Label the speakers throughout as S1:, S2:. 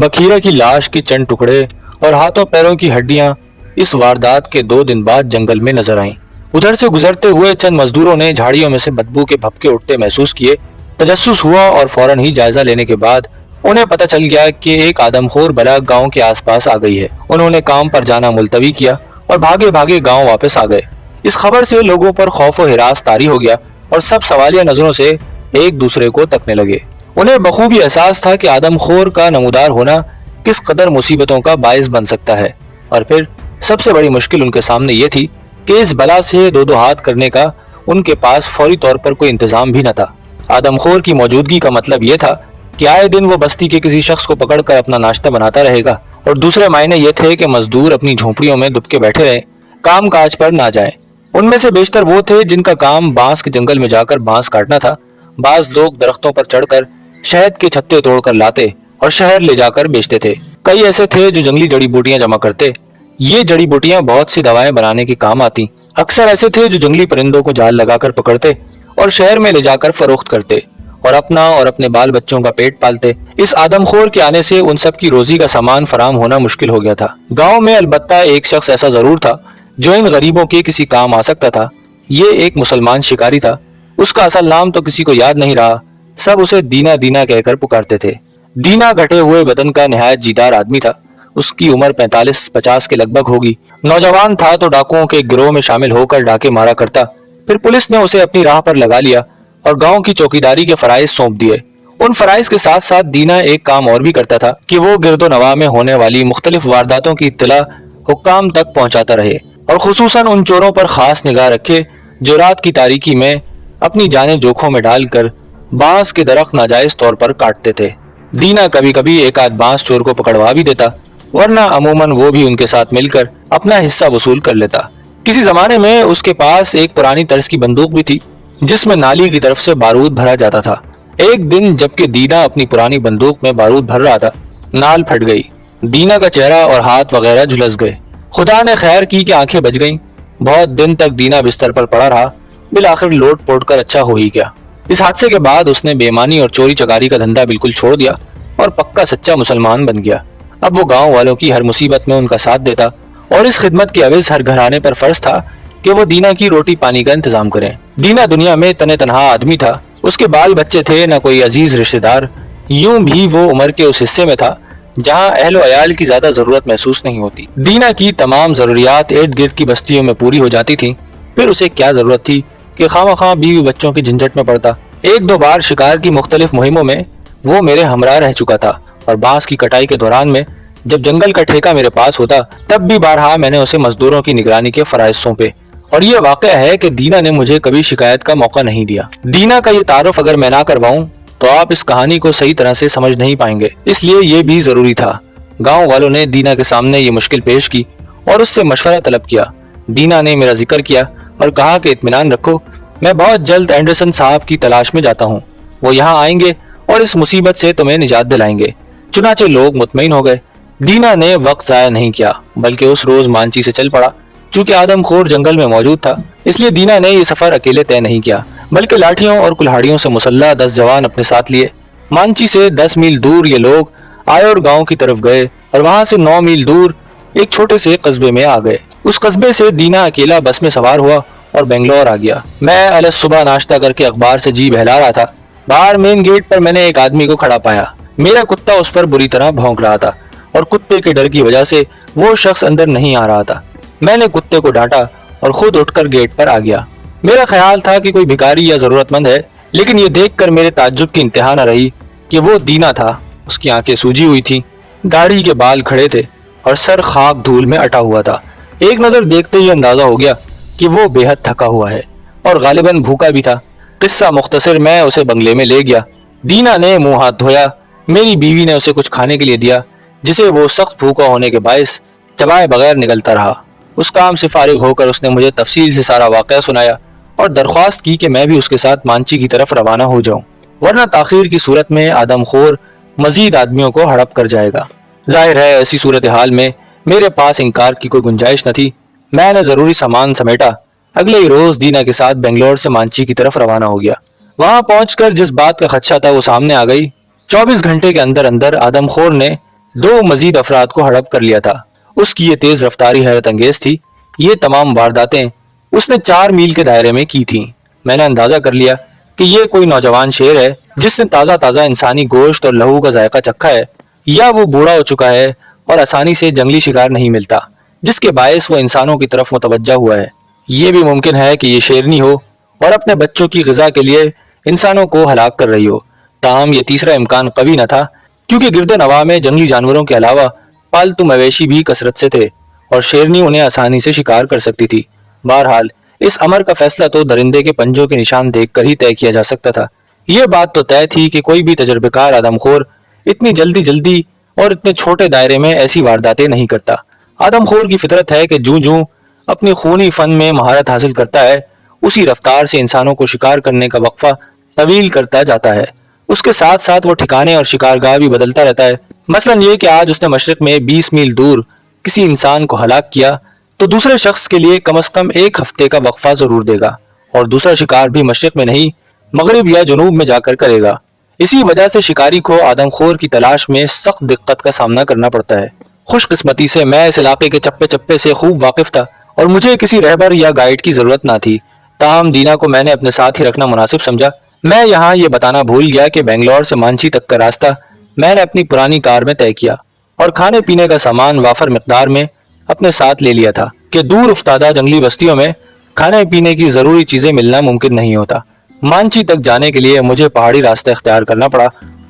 S1: बखीरा की लाश के चंद टुकड़े और हाथों पैरों की हड्डियां इस वारदात के 2 दिन बाद जंगल में नजर आईं। उधर से गुजरते हुए चंद मजदूरों ने झाड़ियों में से बदबू के भपके उठते महसूस किए। तजस्सुस हुआ और फौरन ही जायजा लेने के बाद उन्हें पता चल गया कि एक आदमखोर बला गांव के आसपास आ गई है। उन्होंने काम पर जाना मुलतवी किया और भागे भागे गांव वापस आ गए। इस खबर से लोगों पर खौफ व हिरास तारी हो गया और सब सवालिया नजरों से एक दूसरे को तकने लगे। उन्हें बखूबी एहसास था कि आदमखोर का नमूदार होना किस कदर मुसीबतों का बायस बन सकता है। और फिर सबसे बड़ी मुश्किल उनके सामने ये थी कि इस बला से दो दो हाथ करने का उनके पास फौरी तौर पर कोई इंतजाम भी न था। आदमखोर की मौजूदगी का मतलब ये था कि आए दिन वो बस्ती के किसी शख्स को पकड़कर अपना नाश्ता बनाता रहेगा, और दूसरे मायने ये थे कि मजदूर अपनी झोंपड़ियों में दुबके बैठे रहे, काम काज पर ना जाएं। उनमें से बेशतर वो थे जिनका काम बांस के जंगल में जाकर बांस काटना था। बाज लोग दरख्तों पर चढ़कर शहद के छत्ते तोड़कर लाते और शहर ले जाकर बेचते थे। कई ऐसे थे जो जंगली जड़ी बूटियां जमा करते। ये जड़ी बूटियां बहुत सी दवाएं बनाने के काम आती। अक्सर ऐसे थे जो जंगली परिंदों को जाल लगाकर पकड़ते और शहर में ले जाकर फरोख्त करते और अपना और अपने बाल बच्चों का पेट पालते। इस आदमखोर के आने से उन सब की रोजी का सामान फराम होना मुश्किल हो गया था। गांव में अलबत्ता एक शख्स ऐसा जरूर था जो इन गरीबों के किसी काम आ सकता था। ये एक मुसलमान शिकारी था। उसका असल नाम तो किसी को याद नहीं रहा। सब उसे दीना दीना कहकर पुकारते थे। दीना घटे हुए बदन का निहायत जीदार आदमी था। उसकी उम्र 45-50 के लगभग होगी। नौजवान था तो डाकुओं के गिरोह में शामिल होकर डाके मारा करता। फिर पुलिस ने उसे अपनी राह पर लगा लिया और गांव की चौकीदारी के फराइज सौंप दिए। उन फराइज के साथ साथ दीना एक काम और भी करता था कि वो गिरदो नवा में होने वाली मुख्तलिफ वारदातों की इत्तला हुक्काम तक पहुंचाता रहे और खुसूसन उन चोरों पर खास निगाह रखे जो रात की तारीकी में अपनी जानें जोखों में डालकर बांस के दरख्त नाजायज तौर पर काटते थे। दीना कभी कभी एक आध बांस चोर को पकड़वा भी देता, वरना अमूमन वो भी उनके साथ मिलकर अपना हिस्सा वसूल कर लेता। किसी जमाने में उसके पास एक पुरानी तर्ज की बंदूक भी थी जिसमें नाली की तरफ से बारूद भरा जाता था। एक दिन जबकि दीना अपनी पुरानी बंदूक में बारूद भर रहा था, नाल फट गई। दीना का चेहरा और हाथ वगैरह झुलस गए। खुदा ने खैर की कि आंखें बच गईं। बहुत दिन तक दीना बिस्तर पर पड़ा रहा। बिलाखिर लोट पोट कर अच्छा हो ही गया। इस हादसे के बाद उसने बेईमानी और चोरी चकारी का धंधा बिल्कुल छोड़ दिया और पक्का सच्चा मुसलमान बन गया। अब वो गांव वालों की हर मुसीबत में उनका साथ देता और इस खिदमत के अवज़ हर घराने पर फर्ज था कि वो दीना की रोटी पानी का इंतजाम करें। दीना दुनिया में तने तनहा आदमी था। उसके बाल बच्चे थे, न कोई अजीज रिश्तेदार। यूं भी वो उम्र के उस हिस्से में था जहां अहलो अयाल की ज्यादा जरूरत महसूस नहीं होती। दीना की तमाम जरूरियात इर्द गिर्द की बस्तियों में पूरी हो जाती थी। फिर उसे क्या जरूरत थी कि खामखा बीवी बच्चों की झंझट में पड़ता। एक दो बार शिकार की मुख्तलिफ मुहिमों में वो मेरे हमरा रह चुका था और बांस की कटाई के दौरान में जब जंगल का ठेका मेरे पास होता तब भी बारहा मैंने उसे मजदूरों की निगरानी के फराइज सौंपे। और ये वाकया है कि दीना ने मुझे कभी शिकायत का मौका नहीं दिया। दीना का ये तारुफ अगर मैं ना करवाऊं तो आप इस कहानी को सही तरह से समझ नहीं पाएंगे, इसलिए ये भी जरूरी था। गांव वालों ने दीना के सामने ये मुश्किल पेश की और उससे मशवरा तलब किया। दीना ने मेरा जिक्र किया और कहा कि इत्मीनान रखो, मैं बहुत जल्द एंडरसन साहब की तलाश में जाता हूँ। वो यहाँ आएंगे और इस मुसीबत से तुम्हें निजात दिलाएंगे। चुनाचे लोग मुतमईन हो गए। दीना ने वक्त जाया नहीं किया बल्कि उस रोज मांची से चल पड़ा। चूंकि आदमखोर जंगल में मौजूद था इसलिए दीना ने ये सफर अकेले तय नहीं किया बल्कि लाठियों और कुल्हाड़ियों से मुसल्ला 10 जवान अपने साथ लिए। मांची से 10 मील दूर ये लोग आयोर गांव की तरफ गए और वहां से 9 मील दूर एक छोटे से कस्बे में आ गए। उस कस्बे से दीना अकेला बस में सवार हुआ और बेंगलोर आ गया। मैं अलग सुबह नाश्ता करके अखबार से जी बहला रहा था। बाहर मेन गेट पर मैंने एक आदमी को खड़ा पाया। मेरा कुत्ता उस पर बुरी तरह भौंक रहा था और कुत्ते के डर की वजह से वो शख्स अंदर नहीं आ रहा था। मैंने कुत्ते को डांटा और खुद उठकर गेट पर आ गया। मेरा ख्याल था कि कोई भिखारी या जरूरतमंद है, लेकिन ये देखकर मेरे ताज्जुब की इंतहा न रही कि वो दीना था। उसकी आंखें सूजी हुई थी, दाढ़ी के बाल खड़े थे और सर खाक धूल में अटा हुआ था। एक नजर देखते ही अंदाजा हो गया कि वो बेहद थका हुआ है और गालिबन भूखा भी था। किस्सा मुख्तसर मैं उसे बंगले में ले गया। दीना ने मुंह हाथ धोया। मेरी बीवी ने उसे कुछ खाने के लिए दिया जिसे वो सख्त भूखा होने के बायस चबाए बगैर निकलता रहा। उस काम से फारिग होकर उसने मुझे तफसील से सारा वाकया सुनाया और दरख्वास्त की कि मैं भी उसके साथ मांची की तरफ रवाना हो जाऊं, वरना ताखीर की सूरत में आदमखोर मजीद आदमियों को हड़प कर जाएगा। जाहिर है ऐसी सूरत हाल में मेरे पास इनकार की कोई गुंजाइश न थी। मैंने जरूरी सामान समेटा। अगले ही रोज दीना के साथ बेंगलोर से मांची की तरफ रवाना हो गया। वहां पहुंचकर जिस बात का खदशा था वो सामने आ गई। 24 घंटे के अंदर अंदर आदमखोर ने दो मजीद अफराद को हड़प कर लिया था। उसकी ये तेज रफ्तारी हैरत अंगेज थी। ये तमाम वारदातें उसने 4 मील के दायरे में की थी। मैंने अंदाजा कर लिया कि ये कोई नौजवान शेर है जिसने ताज़ा ताज़ा इंसानी गोश्त और लहू का जायका चखा है, या वो बूढ़ा हो चुका है और आसानी से जंगली शिकार नहीं मिलता, जिसके बायस वो इंसानों की तरफ मुतवज्जा हुआ है। ये भी मुमकिन है कि ये शेरनी हो और अपने बच्चों की ग़िज़ा के लिए इंसानों को हलाक कर रही हो। ताहम ये तीसरा इम्कान कभी न था, क्योंकि गिरद नवा में जंगली जानवरों के अलावा पालतू मवेशी भी कसरत से थे और शेरनी उन्हें आसानी से शिकार कर सकती थी। बहरहाल इस अमर का फैसला तो दरिंदे के पंजों के निशान देखकर ही तय किया जा सकता था। यह बात तो तय थी कि कोई भी तजर्बेकार आदमखोर इतनी जल्दी जल्दी और इतने छोटे दायरे में ऐसी वारदातें नहीं करता। आदमखोर की फितरत है कि जूं जूं अपनी खूनी फन में महारत हासिल करता है, उसी रफ्तार से इंसानों को शिकार करने का वक्फा तवील करता जाता है। उसके साथ साथ वो ठिकाने और शिकारगाह भी बदलता रहता है। मसलन ये कि आज उसने मशरिक में 20 मील दूर किसी इंसान को हलाक किया तो दूसरे शख्स के लिए कम से कम 1 हफ्ते का वक्फा जरूर देगा, और दूसरा शिकार भी मशरिक में नहीं मगरिब या जुनूब में जाकर करेगा। इसी वजह से शिकारी को आदमखोर की तलाश में सख्त दिक्कत का सामना करना पड़ता है। खुशकिस्मती से मैं इस इलाके के चप्पे चप्पे से खूब वाकिफ था और मुझे किसी रहबर या गाइड की जरूरत ना थी। ताहम दीना को मैंने अपने साथ ही रखना मुनासिब समझा। मैं यहाँ ये बताना भूल गया कि बेंगलोर से मांची तक का रास्ता मैंने अपनी पुरानी कार में तय किया और खाने पीने का सामान वाफर मिकदार में अपने साथ ले लिया था कि दूर उफ्तादा जंगली बस्तियों में खाने पीने की जरूरी चीजें मिलना मुमकिन नहीं होता। मांची तक जाने के लिए मुझे पहाड़ी रास्ता इख्तियार करना पड़ा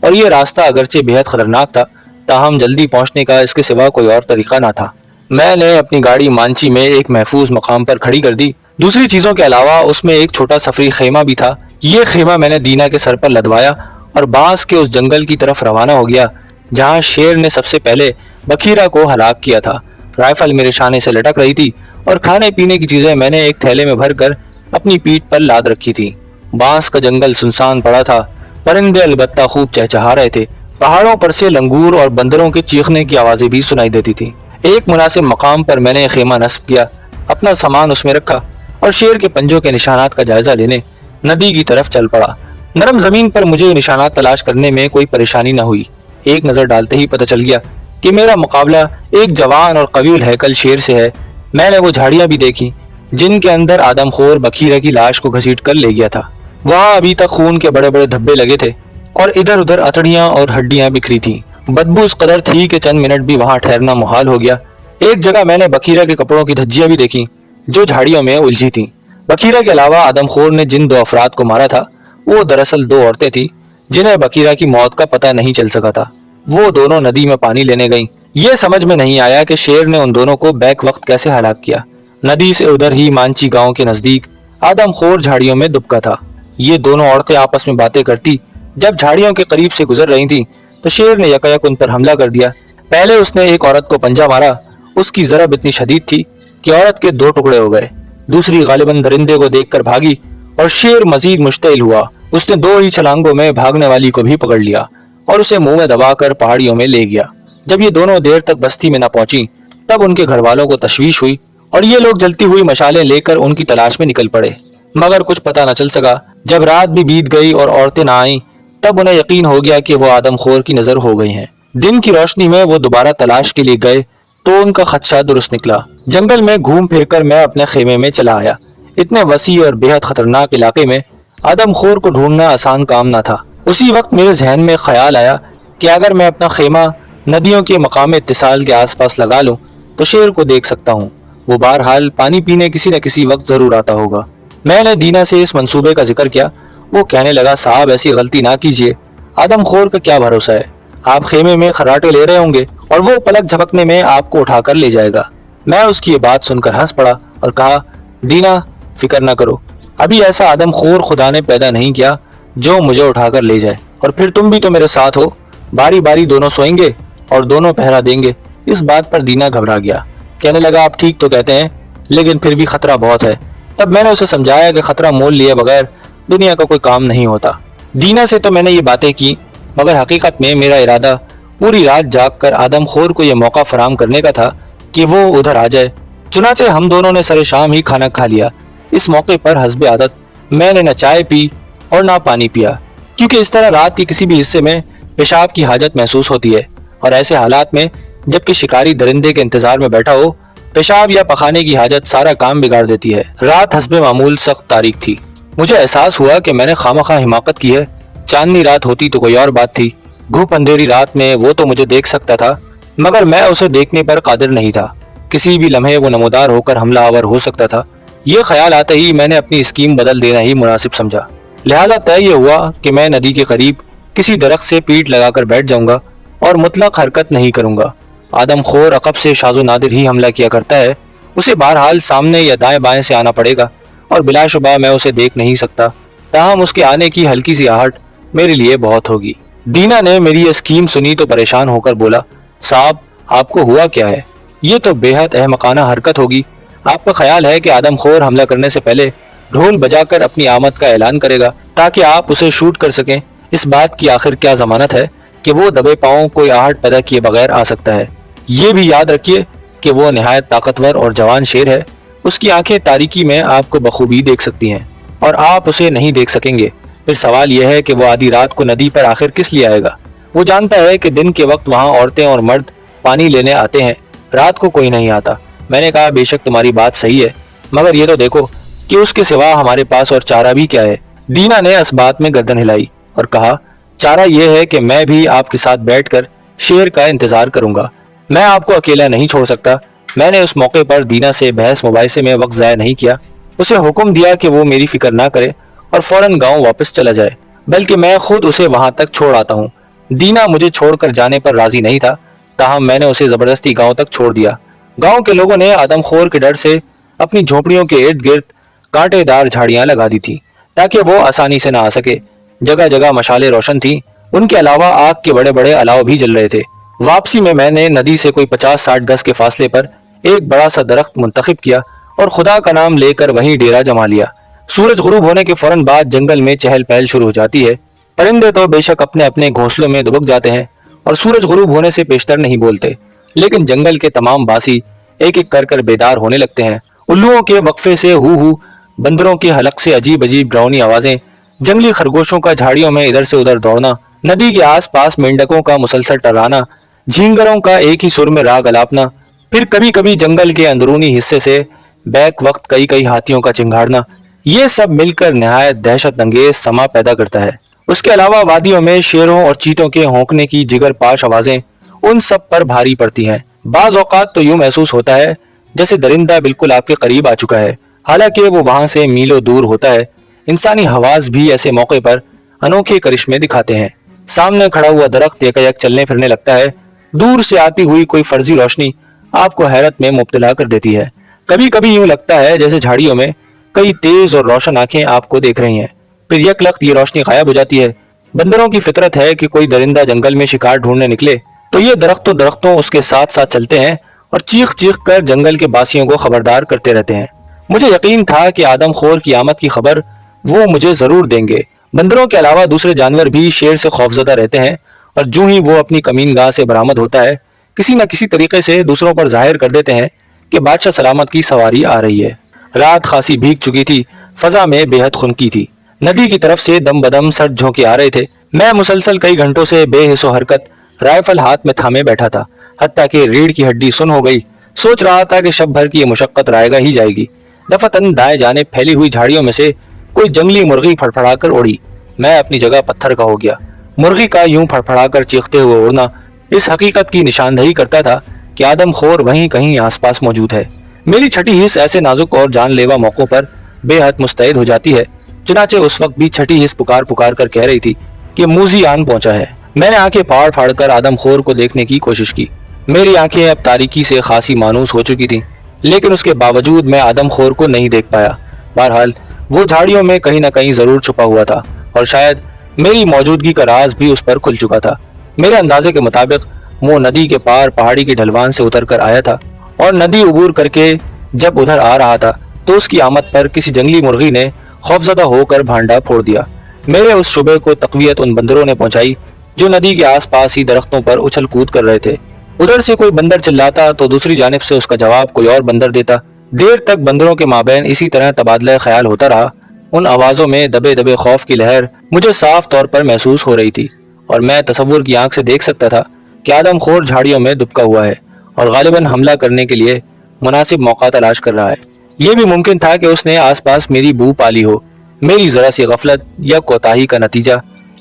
S1: और ये रास्ता अगरचे बेहद खतरनाक था, ताहम जल्दी पहुंचने का इसके सिवा कोई और तरीका ना था। मैंने अपनी गाड़ी मांची में एक महफूज मकाम पर खड़ी कर दी। दूसरी चीजों के अलावा उसमें एक छोटा सफरी खेमा भी था। ये खेमा मैंने दीना के सर पर लदवाया और बांस के उस जंगल की तरफ रवाना हो गया जहां शेर ने सबसे पहले बखीरा को हलाक किया था। राइफल मेरे शाने से लटक रही थी और खाने पीने की चीजें मैंने एक थैले में भरकर अपनी पीठ पर लाद रखी थी। बांस का जंगल सुनसान पड़ा था। परिंदे अलबत्ता खूब चहचहा रहे थे। पहाड़ों पर से लंगूर और बंदरों के चीखने की आवाजें भी सुनाई देती थी। एक मुनासिब मकाम पर मैंने खेमा नस्ब किया, अपना सामान उसमें रखा और शेर के पंजों के निशानात का जायजा लेने नदी की तरफ चल पड़ा। नरम जमीन पर मुझे निशानात तलाश करने में कोई परेशानी न हुई। एक नजर डालते ही पता चल गया कि मेरा मुकाबला एक जवान और कवील हैकल शेर से है। मैंने वो झाड़ियां भी देखी जिनके अंदर आदमखोर बखीरा की लाश को घसीट कर ले गया था। वहां अभी तक खून के बड़े बड़े धब्बे लगे थे और इधर उधर अतड़ियां और हड्डियां बिखरी थी। बदबू इस कदर थी कि चंद मिनट भी वहां ठहरना मुहाल हो गया। एक जगह मैंने बखीरा के कपड़ों की धज्जियां भी देखी जो झाड़ियों में उलझी थी। बखीरा के अलावा आदमखोर ने जिन 2 अफराद को मारा था वो दरअसल 2 औरतें थी जिन्हें बखीरा की मौत का पता नहीं चल सका था। वो दोनों नदी में पानी लेने गईं। ये समझ में नहीं आया कि शेर ने उन दोनों को बैक वक्त कैसे हलाक किया। नदी से उधर ही मांची गांव के नजदीक आदमखोर झाड़ियों में दुबका था। ये दोनों औरतें आपस में बातें करती जब झाड़ियों के करीब से गुजर रही थी तो शेर ने यकायक उन पर हमला कर दिया। पहले उसने एक औरत को पंजा मारा। उसकी जरब इतनी शदीद थी कि औरत के 2 टुकड़े हो गए। दूसरी गालिबन दरिंदे को देखकर भागी और शेर मजीद मुश्तइल हुआ। उसने 2 ही छलांगों में भागने वाली को भी पकड़ लिया और उसे मुंह में दबाकर पहाड़ियों में ले गया। जब ये दोनों देर तक बस्ती में न पहुंची तब उनके घर वालों को तशवीश हुई और ये लोग जलती हुई मशालें लेकर उनकी तलाश में निकल पड़े, मगर कुछ पता न चल सका। जब रात भी बीत गई और औरतें न आईं तब उन्हें यकीन हो गया कि वो आदमखोर की नजर हो गई हैं। दिन की रोशनी में वो दोबारा तलाश के लिए गए तो उनका खदशा दुरुस्त निकला। जंगल में घूम फिरकर मैं अपने खेमे में चला आया। इतने वसी और बेहद खतरनाक इलाके में आदमखोर को ढूंढना आसान काम न था। उसी वक्त मेरे जहन में ख्याल आया कि अगर मैं अपना खेमा नदियों के मकाम इत्तिसाल के आसपास लगा लूं तो शेर को देख सकता हूं। वो बहरहाल पानी पीने किसी न किसी वक्त जरूर आता होगा। मैंने दीना से इस मंसूबे का जिक्र किया। वो कहने लगा, साहब ऐसी गलती ना कीजिए, आदमखोर का क्या भरोसा है। आप खेमे में खराटे ले रहे होंगे और वो पलक झपकने में आपको उठाकर ले जाएगा। मैं उसकी ये बात सुनकर हंस पड़ा और कहा, दीना फिक्र ना करो, अभी ऐसा आदमखोर खुदा ने पैदा नहीं किया जो मुझे उठाकर ले जाए। और फिर तुम भी तो मेरे साथ हो, बारी बारी दोनों सोएंगे और दोनों पहरा देंगे। इस बात पर दीना घबरा गया। कहने लगा, आप ठीक तो कहते हैं लेकिन फिर भी खतरा बहुत है। तब मैंने उसे समझाया कि खतरा मोल लिए बगैर दुनिया का कोई काम नहीं होता। दीना से तो मैंने ये बातें की मगर हकीकत में मेरा इरादा पूरी रात जागकर आदमखोर को यह मौका फराम करने का था कि वो उधर आ जाए। चुनाचे हम दोनों ने सरे शाम ही खाना खा लिया। इस मौके पर हस्बे आदत मैंने न चाय पी और ना पानी पिया, क्योंकि इस तरह रात के किसी भी हिस्से में पेशाब की हाजत महसूस होती है। اور ایسے حالات میں جبکہ شکاری درندے کے انتظار میں بیٹھا ہو، پیشاب یا پخانے کی حاجت سارا کام بگاڑ دیتی ہے۔ رات حسب معمول سخت تاریک تھی۔ مجھے احساس ہوا کہ میں نے خواہ حماقت کی ہے۔ چاندنی رات ہوتی تو کوئی اور بات تھی، گھوپ اندھیری رات میں وہ تو مجھے دیکھ سکتا تھا، مگر میں اسے دیکھنے پر قادر نہیں تھا۔ کسی بھی لمحے وہ نمودار ہو کر حملہ آور ہو سکتا تھا۔ یہ خیال آتے ہی میں نے اپنی اسکیم بدل دینا ہی مناسب سمجھا۔ لہذا طے یہ ہوا کہ میں ندی کے قریب کسی درخت سے پیٹ لگا کر بیٹھ جاؤں گا اور مطلق حرکت نہیں کروں گا۔ آدم خور عقب سے شاذ و نادر ہی حملہ کیا کرتا ہے، اسے بہرحال سامنے یا دائیں بائیں سے آنا پڑے گا اور بلا شبہ میں اسے دیکھ نہیں سکتا، تاہم اس کے آنے کی ہلکی سی آہٹ میرے لیے بہت ہوگی۔ دینا نے میری یہ اسکیم سنی تو پریشان ہو کر بولا، صاحب آپ کو ہوا کیا ہے؟ یہ تو بے حد احمقانہ حرکت ہوگی۔ آپ کا خیال ہے کہ آدم خور حملہ کرنے سے پہلے ڈھول بجا کر اپنی آمد کا اعلان کرے گا تاکہ آپ اسے شوٹ کر سکیں؟ اس بات کی آخر کیا ضمانت ہے کہ وہ دبے پاؤں کوئی آہٹ پیدا کیے بغیر آ سکتا ہے؟ یہ بھی یاد رکھیے کہ وہ نہایت طاقتور اور جوان شیر ہے، اس کی آنکھیں تاریکی میں آپ کو بخوبی دیکھ سکتی ہیں اور آپ اسے نہیں دیکھ سکیں گے۔ پھر سوال یہ ہے کہ وہ آدھی رات کو ندی پر آخر کس لیے آئے گا؟ وہ جانتا ہے کہ دن کے وقت وہاں عورتیں اور مرد پانی لینے آتے ہیں، رات کو کوئی نہیں آتا۔ میں نے کہا بے شک تمہاری بات صحیح ہے، مگر یہ تو دیکھو کہ اس کے سوا ہمارے پاس اور چارہ بھی کیا ہے۔ دینا نے اس بات میں گردن ہلائی اور کہا، چارہ یہ ہے کہ میں بھی آپ کے ساتھ بیٹھ کر شیر کا انتظار کروں گا، میں آپ کو اکیلا نہیں چھوڑ سکتا۔ میں نے اس موقع پر دینا سے بحث مباحثے میں وقت ضائع نہیں کیا، اسے حکم دیا کہ وہ میری فکر نہ کرے اور فوراً گاؤں واپس چلا جائے، بلکہ میں خود اسے وہاں تک چھوڑ آتا ہوں۔ دینا مجھے چھوڑ کر جانے پر راضی نہیں تھا، تاہم میں نے اسے زبردستی گاؤں تک چھوڑ دیا۔ گاؤں کے لوگوں نے آدم خور کے ڈر سے اپنی جھونپڑیوں کے ارد گرد کانٹے دار جھاڑیاں لگا دی تھی تاکہ وہ آسانی سے نہ آ سکے۔ جگہ جگہ مشالیں روشن تھیں، ان کے علاوہ آگ کے بڑے بڑے الاؤ بھی جل رہے تھے۔ واپسی میں نے ندی سے کوئی 50-60 گز کے فاصلے پر ایک بڑا سا درخت منتخب کیا اور خدا کا نام لے کر وہیں ڈیرا جما لیا۔ سورج غروب ہونے کے فوراً بعد جنگل میں چہل پہل شروع ہو جاتی ہے۔ پرندے تو بے شک اپنے اپنے گھونسلوں میں دبک جاتے ہیں اور سورج غروب ہونے سے پیشتر نہیں بولتے، لیکن جنگل کے تمام باسی ایک ایک کر کر بیدار ہونے لگتے ہیں۔ الوؤں کے وقفے سے ہو، بندروں کے حلق سے عجیب عجیب ڈراؤنی آوازیں، جنگلی خرگوشوں کا جھاڑیوں میں ادھر سے ادھر دوڑنا، ندی کے آس پاس مینڈکوں کا مسلسل ٹرانا، جھینگروں کا ایک ہی سر میں راگ الاپنا، پھر کبھی کبھی جنگل کے اندرونی حصے سے بیک وقت کئی ہاتھیوں کا چنگھاڑنا، یہ سب مل کر نہایت دہشت انگیز سما پیدا کرتا ہے۔ اس کے علاوہ وادیوں میں شیروں اور چیتوں کے ہونکنے کی جگر پاش آوازیں ان سب پر بھاری پڑتی ہیں۔ بعض اوقات تو یوں محسوس ہوتا ہے جیسے درندہ بالکل آپ کے قریب آ چکا ہے، حالانکہ وہ وہاں سے میلوں دور ہوتا ہے۔ انسانی حواس بھی ایسے موقع پر انوکھے کرشمے دکھاتے ہیں۔ سامنے کھڑا ہوا درخت یکا یک چلنے پھرنے لگتا ہے، دور سے آتی ہوئی کوئی فرضی روشنی آپ کو حیرت میں مبتلا کر دیتی ہے۔ کبھی کبھی یوں لگتا ہے جیسے جھاڑیوں میں کئی تیز اور روشن آنکھیں آپ کو دیکھ رہی ہیں، پھر یک لخت یہ روشنی غائب ہو جاتی ہے۔ بندروں کی فطرت ہے کہ کوئی درندہ جنگل میں شکار ڈھونڈنے نکلے تو یہ درختوں اس کے ساتھ ساتھ چلتے ہیں اور چیخ چیخ کر جنگل کے باسیوں کو خبردار کرتے رہتے ہیں۔ مجھے یقین تھا کہ آدم خور کی آمد کی خبر وہ مجھے ضرور دیں گے۔ بندروں کے علاوہ دوسرے جانور بھی شیر سے خوفزدہ رہتے ہیں اور جو ہی وہ اپنی کمین گاہ سے برآمد ہوتا ہے کسی نہ کسی طریقے سے دوسروں پر ظاہر کر دیتے ہیں کہ بادشاہ سلامت کی سواری آ رہی ہے۔ رات خاصی بھیگ چکی تھی، فضا میں بے حد خنکی تھی، ندی کی طرف سے دم بدم سر جھونکے آ رہے تھے۔ میں مسلسل کئی گھنٹوں سے بے حس و حرکت رائفل ہاتھ میں تھامے بیٹھا تھا، حتیٰ کہ ریڑھ کی ہڈی سن ہو گئی۔ سوچ رہا تھا کہ شب بھر کی یہ مشقت رائے گا ہی جائے گی۔ دفعتاً دائیں جانب پھیلی ہوئی جھاڑیوں میں سے کوئی جنگلی مرغی پھڑپھڑا کر اڑی۔ میں اپنی جگہ پتھر کا ہو گیا۔ مرغی کا یوں پھڑپھڑا کر چیختے ہوئے اڑنا اس حقیقت کی نشاندہی کرتا تھا کہ آدم خور وہیں کہیں آس پاس موجود ہے۔ میری چھٹی حس ایسے نازک اور جان لیوا موقعوں پر بے حد مستعد ہو جاتی ہے، چنانچہ اس وقت بھی چھٹی حس پکار کر کہہ رہی تھی کہ موذی آن پہنچا ہے۔ میں نے آنکھیں پھاڑ کر آدم خور کو دیکھنے کی کوشش کی۔ میری آنکھیں اب تاریکی سے خاصی مانوس ہو چکی تھیں، لیکن اس کے باوجود میں آدم خور کو نہیں دیکھ پایا۔ بہرحال وہ جھاڑیوں میں کہیں نہ کہیں ضرور چھپا ہوا تھا اور شاید میری موجودگی کا راز بھی اس پر کھل چکا تھا۔ میرے اندازے کے مطابق وہ ندی کے پار پہاڑی کی ڈھلوان سے اتر کر آیا تھا اور ندی عبور کر کے جب ادھر آ رہا تھا تو اس کی آمد پر کسی جنگلی مرغی نے خوفزدہ ہو کر بھانڈا پھوڑ دیا۔ میرے اس شبے کو تقویت ان بندروں نے پہنچائی جو ندی کے آس پاس ہی درختوں پر اچھل کود کر رہے تھے۔ ادھر سے کوئی بندر چلاتا تو دوسری جانب سے اس کا جواب کوئی اور بندر دیتا۔ دیر تک بندروں کے مابین اسی طرح تبادلہ خیال ہوتا رہا۔ ان آوازوں میں دبے دبے خوف کی لہر مجھے صاف طور پر محسوس ہو رہی تھی اور میں تصور کی آنکھ سے دیکھ سکتا تھا کہ آدم خور جھاڑیوں میں دبکا ہوا ہے اور غالباً حملہ کرنے کے لیے مناسب موقع تلاش کر رہا ہے۔ یہ بھی ممکن تھا کہ اس نے آس پاس میری بو پالی ہو۔ میری ذرا سی غفلت یا کوتاہی کا نتیجہ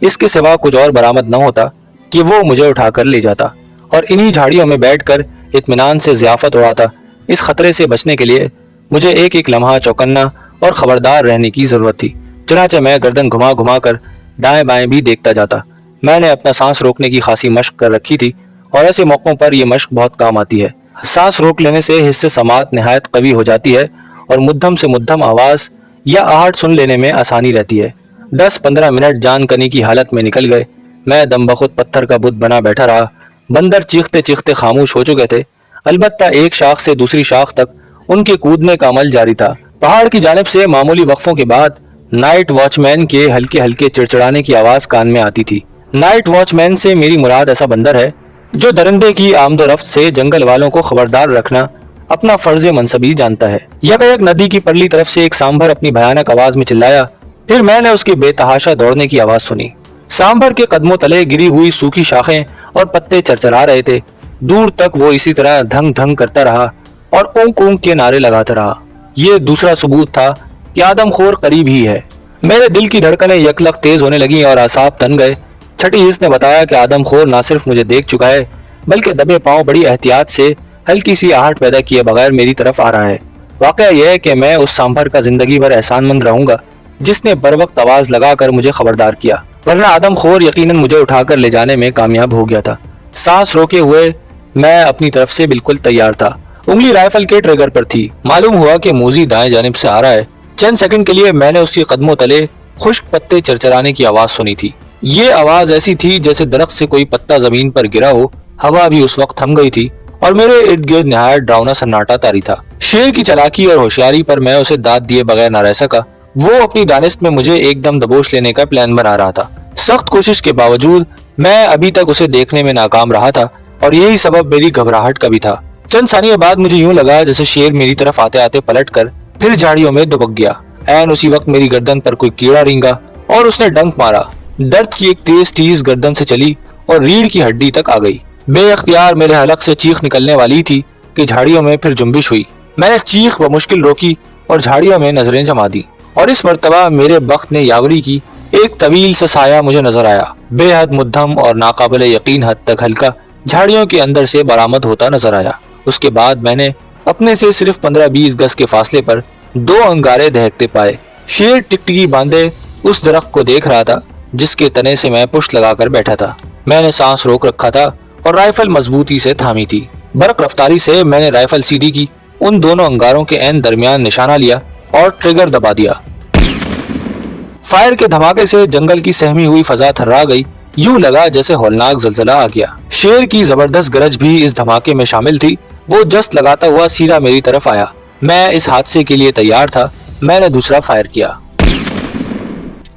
S1: اس کے سوا کچھ اور برآمد نہ ہوتا کہ وہ مجھے اٹھا کر لے جاتا اور انہی جھاڑیوں میں بیٹھ کر اطمینان سے ضیافت اڑاتا۔ اس خطرے سے بچنے کے لیے مجھے ایک ایک لمحہ چوکنا اور خبردار رہنے کی ضرورت تھی۔ چنانچہ میں گردن گھما گھما کر دائیں بائیں بھی دیکھتا جاتا۔ میں نے اپنا سانس روکنے کی خاصی مشق کر رکھی تھی اور ایسے موقعوں پر یہ مشق بہت کام آتی ہے۔ سانس روک لینے سے حس سماعت نہایت قوی ہو جاتی ہے اور مدھم سے مدھم آواز یا آہٹ سن لینے میں آسانی رہتی ہے۔ 10-15 منٹ جان کنی کی حالت میں نکل گئے۔ میں دم بخود پتھر کا بت بنا بیٹھا رہا۔ بندر چیختے چیختے خاموش ہو چکے تھے، البتہ ایک شاخ سے دوسری شاخ تک ان کے کودنے کا عمل جاری تھا۔ پہاڑ کی جانب سے معمولی وقفوں کے بعد نائٹ واچ مین کے ہلکے ہلکے چڑچڑانے کی آواز کان میں آتی تھی۔ نائٹ واچ مین سے میری مراد ایسا بندر ہے جو درندے کی آمد و رفت سے جنگل والوں کو خبردار رکھنا اپنا فرض منصبی جانتا ہے۔ یک ندی کی پرلی طرف سے ایک سانبھر اپنی بھیانک آواز میں چلایا، پھر میں نے اس کے بے تحاشا دوڑنے کی آواز سنی۔ سانبھر کے قدموں تلے گری ہوئی سوکھی شاخیں اور پتے چرچرا رہے تھے۔ دور تک وہ اسی طرح دھنگ دھنگ کرتا رہا اور اونک اونک کے نعرے لگاتا رہا۔ یہ دوسرا ثبوت تھا کہ آدم خور قریب ہی ہے۔ میرے دل کی دھڑکنیں یکلخ تیز ہونے لگیں اور اعصاب تن گئے۔ چھٹی حس نے بتایا کہ آدم خور نہ صرف مجھے دیکھ چکا ہے بلکہ دبے پاؤں بڑی احتیاط سے ہلکی سی آہٹ پیدا کیے بغیر میری طرف آ رہا ہے۔ واقعہ یہ ہے کہ میں اس سانبھر کا زندگی بھر احسان مند رہوں گا جس نے بر وقت آواز لگا کر مجھے خبردار کیا، ورنہ آدم خور یقیناً مجھے اٹھا کر لے جانے میں کامیاب ہو گیا تھا۔ سانس روکے ہوئے میں اپنی طرف سے بالکل تیار تھا۔ انگلی رائفل کے ٹریگر پر تھی۔ معلوم ہوا کہ موزی دائیں جانب سے آ رہا ہے۔ چند سیکنڈ کے لیے میں نے اس کے قدموں تلے خشک پتے چرچرانے کی آواز سنی تھی۔ یہ آواز ایسی تھی جیسے درخت سے کوئی پتا زمین پر گرا ہو۔ ہوا بھی اس وقت تھم گئی تھی اور میرے ارد گرد نہایت ڈراؤنا سناٹا طاری تھا۔ شیر کی چالاکی اور ہوشیاری پر میں اسے داد دیے بغیر نہ رہ سکا۔ وہ اپنی دانست میں مجھے ایک دم دبوچ لینے کا پلان بنا رہا تھا۔ سخت کوشش کے باوجود میں ابھی تک اسے دیکھنے میں ناکام رہا تھا اور یہی سبب میری گھبراہٹ کا بھی تھا۔ چند ثانیے بعد مجھے یوں لگا جیسے شیر میری طرف آتے آتے پلٹ کر پھر جھاڑیوں میں دبک گیا۔ عین اسی وقت میری گردن پر کوئی کیڑا رینگا اور اس نے ڈنک مارا۔ درد کی ایک تیز ٹیز گردن سے چلی اور ریڑھ کی ہڈی تک آ گئی۔ بے اختیار میرے حلق سے چیخ نکلنے والی تھی کہ جھاڑیوں میں پھر جنبش ہوئی۔ میں نے چیخ بمشکل روکی اور جھاڑیوں میں نظریں جما دی، اور اس مرتبہ میرے بخت نے یاوری کی۔ ایک طویل سا سایہ مجھے نظر آیا، بے حد مدھم اور ناقابل یقین حد تک ہلکا، جھاڑیوں کے اندر سے برآمد ہوتا نظر آیا۔ اس کے بعد میں نے اپنے سے صرف 15-20 گز کے فاصلے پر 2 انگارے دہکتے پائے۔ شیر ٹکٹکی باندھے اس درخت کو دیکھ رہا تھا جس کے تنے سے میں پشت لگا کر بیٹھا تھا۔ میں نے سانس روک رکھا تھا اور رائفل مضبوطی سے تھامی تھی۔ برق رفتاری سے میں نے رائفل سیدھی کی، ان دونوں انگاروں کے عین درمیان نشانہ لیا اور ٹریگر دبا دیا۔ فائر کے دھماکے سے جنگل کی سہمی ہوئی فضا تھرا گئی، یوں لگا جیسے ہولناک زلزلہ آ گیا۔ شیر کی زبردست گرج بھی اس دھماکے میں شامل تھی۔ وہ جست لگاتا ہوا سیدھا میری طرف آیا۔ میں اس حادثے کے لیے تیار تھا۔ میں نے دوسرا فائر کیا۔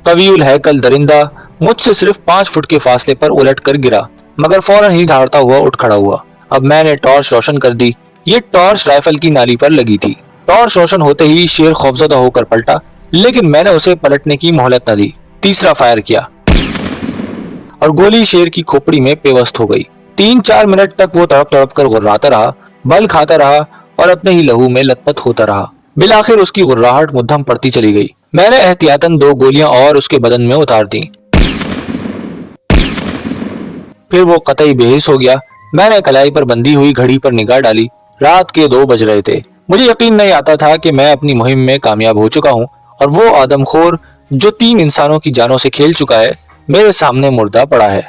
S1: قوی الہیکل درندہ مجھ سے صرف 5 فٹ کے فاصلے پر الٹ کر گرا، مگر فوراً ہی دھاڑتا ہوا اٹھ کھڑا ہوا۔ اب میں نے ٹارچ روشن کر دی۔ یہ ٹارچ رائفل کی نالی پر لگی تھی۔ ٹارچ روشن ہوتے ہی شیر خوفزدہ ہو کر پلٹا، لیکن میں نے اسے پلٹنے کی مہلت نہ دی۔ تیسرا فائر کیا اور گولی شیر کی کھوپڑی میں پیوست ہو گئی۔ 3-4 منٹ تک وہ تڑپ تڑپ کر غراتا رہا، بل کھاتا رہا اور اپنے ہی لہو میں لت پت ہوتا رہا۔ بالآخر اس کی غراہٹ مدھم پڑتی چلی گئی۔ میں نے احتیاطاً 2 گولیاں اور اس کے بدن میں اتار دیں۔ پھر وہ قطعی بے حس ہو گیا۔ میں نے کلائی پر بندھی ہوئی گھڑی پر نگاہ ڈالی۔ رات کے 2 بج رہے تھے۔ مجھے یقین نہیں آتا تھا کہ میں اپنی مہم میں کامیاب ہو چکا ہوں اور وہ آدم خور جو 3 انسانوں کی جانوں سے کھیل چکا ہے میرے سامنے مردہ پڑا ہے۔